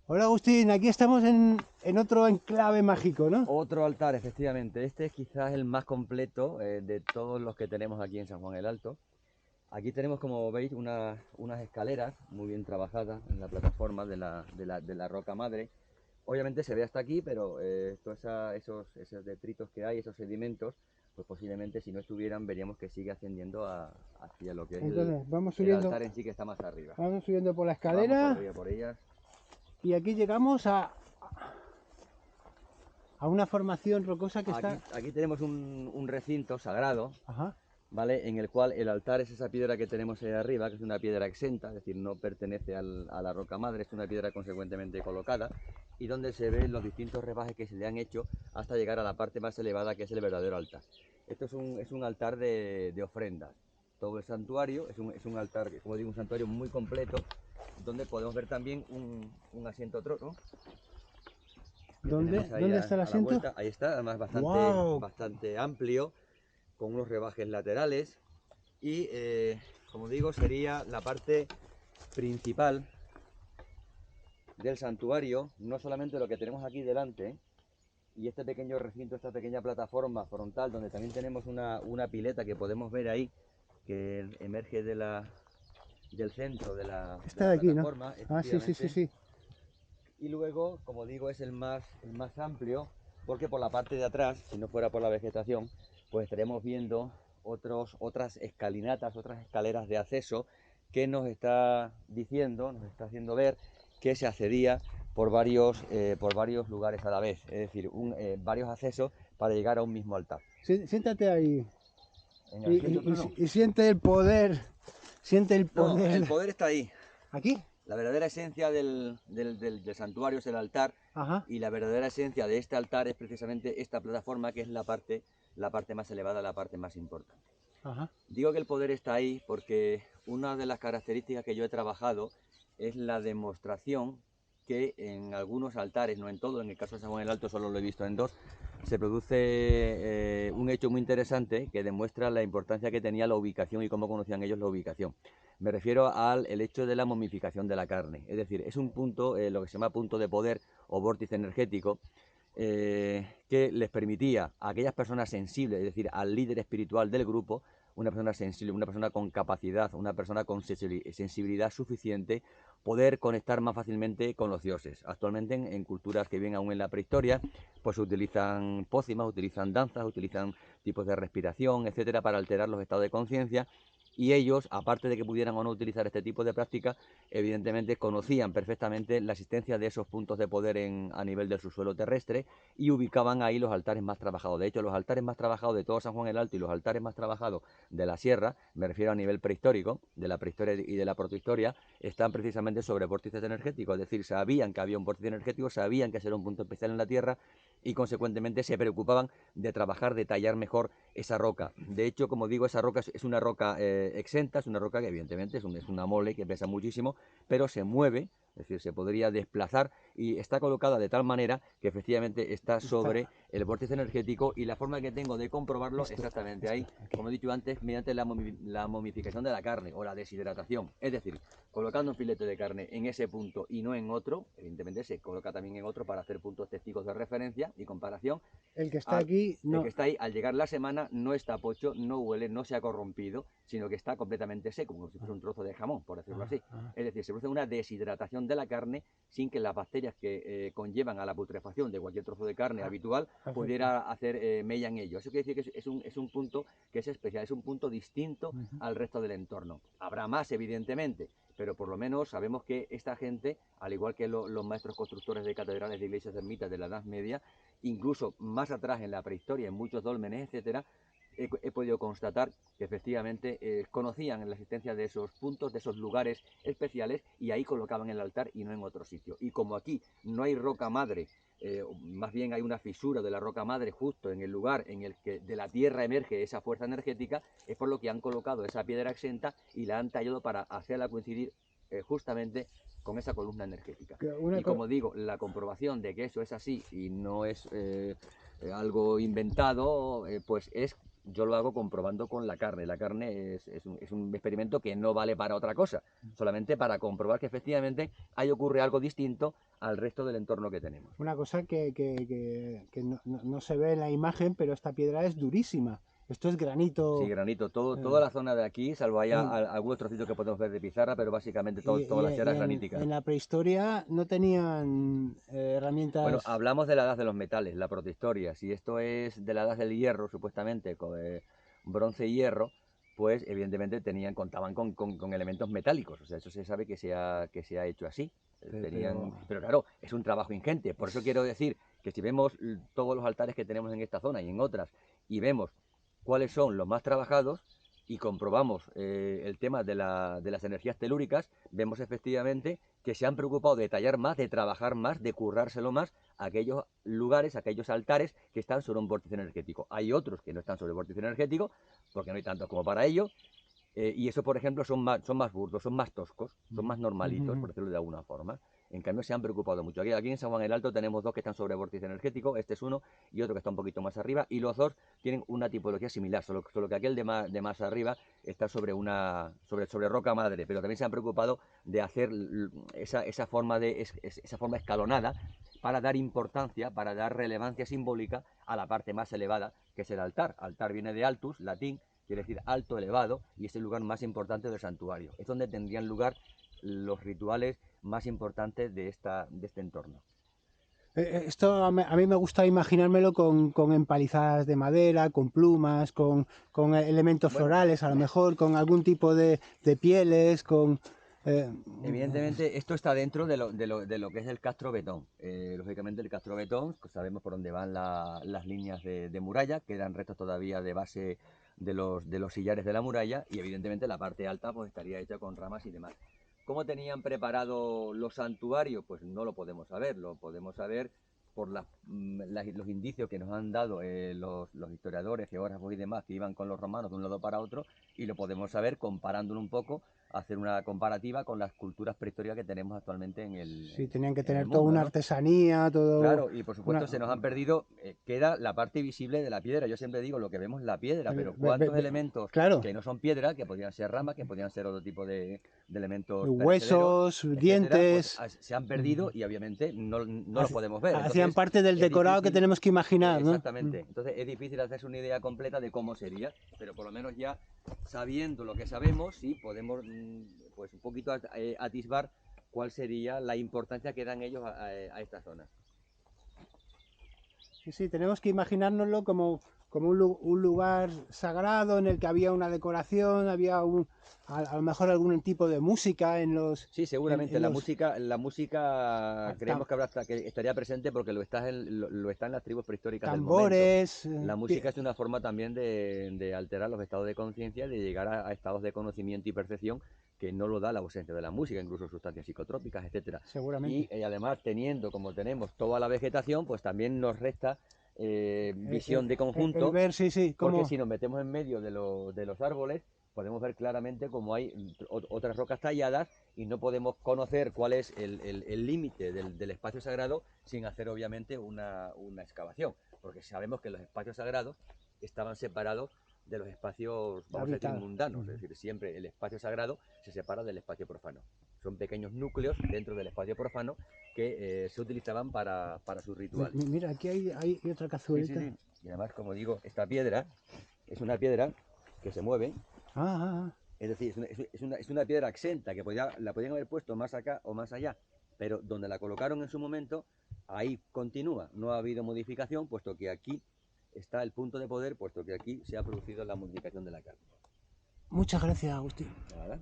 Hola Agustín, aquí estamos en otro enclave mágico, ¿no? Otro altar, efectivamente. Este es quizás el más completo de todos los que tenemos aquí en San Juan el Alto. Aquí tenemos, como veis, unas escaleras muy bien trabajadas en la plataforma de la roca madre. Obviamente se ve hasta aquí, pero esos detritos que hay, esos sedimentos, pues posiblemente si no estuvieran veríamos que sigue ascendiendo hacia lo que es Entonces el altar en sí, que está más arriba. vamos subiendo por la Vamos por escalera ellas, por ellas. y aquí llegamos a una formación rocosa que Aquí, está... aquí tenemos un recinto sagrado, Ajá. ¿vale? En el cual el altar es esa piedra que tenemos ahí arriba, que es una piedra exenta, es decir, no pertenece a la roca madre, es una piedra consecuentemente colocada, y donde se ven los distintos rebajes que se le han hecho hasta llegar a la parte más elevada, que es el verdadero altar. Esto es un altar de ofrendas. Todo el santuario es un altar, como digo, un santuario muy completo, donde podemos ver también un asiento trono que ¿Dónde, tenemos ahí dónde está el a la asiento? vuelta. Ahí está, además ¡Wow! bastante amplio, con unos rebajes laterales. Y como digo, sería la parte principal del santuario, no solamente lo que tenemos aquí delante y este pequeño recinto, esta pequeña plataforma frontal, donde también tenemos una pileta que podemos ver ahí, que emerge del centro de Está la de aquí, ¿no? plataforma, Ah, sí, sí, sí, efectivamente. sí. Y luego, como digo, es el más amplio, porque por la parte de atrás, si no fuera por la vegetación, pues estaríamos viendo otras escalinatas, otras escaleras de acceso que nos está diciendo, nos está haciendo ver que se accedía por varios lugares a la vez, es decir, varios accesos para llegar a un mismo altar. Siéntate ahí En el asiento trono. y siente el No, el poder. poder está ahí. ¿Aquí? La verdadera esencia del santuario es el altar, Ajá, y la verdadera esencia de este altar es precisamente esta plataforma, que es la parte más elevada, la parte más importante. ajá. Digo que el poder está ahí porque una de las características que yo he trabajado es la demostración que en algunos altares, no en todos, en el caso de San Juan el Alto solo lo he visto en dos, se produce un hecho muy interesante que demuestra la importancia que tenía la ubicación y cómo conocían ellos la ubicación. Me refiero al hecho de la momificación de la carne, es decir, es un punto, lo que se llama punto de poder o vórtice energético, que les permitía a aquellas personas sensibles, es decir, al líder espiritual del grupo, una persona sensible, una persona con capacidad, una persona con sensibilidad suficiente, poder conectar más fácilmente con los dioses. Actualmente en culturas que viven aún en la prehistoria, pues utilizan pócimas, utilizan danzas, utilizan tipos de respiración, etcétera, para alterar los estados de conciencia. Y ellos, aparte de que pudieran o no utilizar este tipo de práctica, evidentemente conocían perfectamente la existencia de esos puntos de poder a nivel del subsuelo terrestre, y ubicaban ahí los altares más trabajados. De hecho, los altares más trabajados de todo San Juan el Alto y los altares más trabajados de la sierra, me refiero a nivel prehistórico, de la prehistoria y de la protohistoria, están precisamente sobre vórtices energéticos. Es decir, sabían que había un vórtice energético, sabían que ese era un punto especial en la Tierra, y consecuentemente se preocupaban de trabajar, de tallar mejor esa roca. De hecho, como digo, esa roca es una roca exenta, es una roca que evidentemente es una mole que pesa muchísimo, pero se mueve, es decir, se podría desplazar, y está colocada de tal manera que efectivamente está sobre Está. el vórtice energético, y la forma que tengo de comprobarlo exactamente ahí, Aquí. como he dicho antes, mediante la momificación de la carne o la deshidratación. Es decir, colocando un filete de carne en ese punto y no en otro, evidentemente se coloca también en otro para hacer puntos testigos de referencia y comparación. El que está Al, aquí, el que no. está ahí, al llegar la semana, no está pocho, no huele, no se ha corrompido, sino que está completamente seco, como si fuese un trozo de jamón, por decirlo Ajá, así. ajá. Es decir, se produce una deshidratación de la carne sin que las bacterias que conllevan a la putrefacción de cualquier trozo de carne Ah, habitual perfecto. pudiera hacer mella en ello. Eso quiere decir que es un punto que es especial, es un punto distinto Ujú. al resto del entorno. Habrá más, evidentemente, pero por lo menos sabemos que esta gente, al igual que los maestros constructores de catedrales, de iglesias, de ermitas de la Edad Media, incluso más atrás en la prehistoria, en muchos dólmenes, etcétera, he podido constatar que efectivamente conocían la existencia de esos puntos, de esos lugares especiales, y ahí colocaban el altar y no en otro sitio. Y como aquí no hay roca madre, más bien hay una fisura de la roca madre justo en el lugar en el que de la tierra emerge esa fuerza energética, es por lo que han colocado esa piedra exenta y la han tallado para hacerla coincidir justamente con esa columna energética. Una Y co- como digo, la comprobación de que eso es así y no es algo inventado, pues yo lo hago comprobando con la carne. La carne es un experimento que no vale para otra cosa, solamente para comprobar que efectivamente ahí ocurre algo distinto al resto del entorno que tenemos. Una cosa que no se ve en la imagen, pero esta piedra es durísima. Esto es granito. Sí, granito, toda la zona de aquí, salvo haya algunos trocitos que podemos ver de pizarra, pero básicamente toda la sierra es granítica. En la prehistoria no tenían herramientas. Bueno, hablamos de la edad de los metales, la protohistoria. Si esto es de la edad del hierro, supuestamente, con bronce y hierro, pues evidentemente contaban con elementos metálicos. O sea, eso se sabe que se ha hecho así. Pero claro, es un trabajo ingente. Por eso quiero decir que si vemos todos los altares que tenemos en esta zona y en otras, y vemos cuáles son los más trabajados, y comprobamos el tema de las energías telúricas, vemos efectivamente que se han preocupado de detallar más, de trabajar más, de currárselo más a aquellos lugares, a aquellos altares que están sobre un vórtice energético. Hay otros que no están sobre el vórtice energético, porque no hay tantos como para ello, y esos, por ejemplo, son más burdos, son más toscos, son más normalitos, por decirlo de alguna forma. En cambio, se han preocupado mucho. Aquí en San Juan el Alto tenemos dos que están sobre vórtice energético, este es uno, y otro que está un poquito más arriba, y los dos tienen una tipología similar, solo que aquel de más arriba está sobre roca madre, pero también se han preocupado de hacer esa forma escalonada para dar importancia, para dar relevancia simbólica a la parte más elevada, que es el altar. Altar viene de altus, latín, quiere decir alto, elevado, y es el lugar más importante del santuario. Es donde tendrían lugar los rituales más importantes de este entorno. Esto a mí me gusta imaginármelo con empalizadas de madera, con plumas, con elementos florales, a lo mejor con algún tipo de pieles, Evidentemente esto está dentro de lo que es el castrobetón. Lógicamente el castrobetón, pues sabemos por dónde van las líneas de muralla, quedan restos todavía de base de los sillares de la muralla, y evidentemente la parte alta pues estaría hecha con ramas y demás. ¿Cómo tenían preparado los santuarios? Pues no lo podemos saber, lo podemos saber por los indicios que nos han dado los historiadores, geógrafos y demás que iban con los romanos de un lado para otro, y lo podemos saber comparándolo un poco, hacer una comparativa con las culturas prehistóricas que tenemos actualmente en el Sí, tenían que tener mundo, toda una ¿no? artesanía, todo... Claro, y por supuesto se nos han perdido, queda la parte visible de la piedra. Yo siempre digo lo que vemos es la piedra, pero ¿cuántos elementos que no son piedra, que podrían ser ramas, que podrían ser otro tipo de elementos huesos, dientes... Pues, se han perdido y obviamente no los podemos ver. Hacían parte del decorado que tenemos que imaginar, ¿no? Exactamente. Entonces es difícil hacerse una idea completa de cómo sería, pero por lo menos ya sabiendo lo que sabemos, sí podemos pues un poquito atisbar cuál sería la importancia que dan ellos a esta zona. Sí, tenemos que imaginárnoslo como un lugar sagrado en el que había una decoración, había a lo mejor algún tipo de música en los... Sí, seguramente la música creemos que estaría presente porque lo está en las tribus prehistóricas tambores, del momento. La música es una forma también de alterar los estados de conciencia, de llegar a estados de conocimiento y percepción que no lo da la ausencia de la música, incluso sustancias psicotrópicas, etcétera. Seguramente. Y además como tenemos toda la vegetación, pues también nos resta visión de conjunto, ver, sí, porque si nos metemos en medio de los árboles, podemos ver claramente cómo hay otras rocas talladas y no podemos conocer cuál es el límite del espacio sagrado sin hacer obviamente una excavación, porque sabemos que los espacios sagrados estaban separados de los espacios, vamos a decir, mundanos, es decir, siempre el espacio sagrado se separa del espacio profano. Son pequeños núcleos dentro del espacio profano que se utilizaban para sus rituales. Mira, aquí hay otra cazuelita. Sí. Y además, como digo, esta piedra es una piedra que se mueve. Es decir, es una piedra exenta que la podían haber puesto más acá o más allá, pero donde la colocaron en su momento, ahí continúa. No ha habido modificación, puesto que aquí está el punto de poder, puesto que aquí se ha producido la modificación de la carne. Muchas gracias, Agustín. Nada.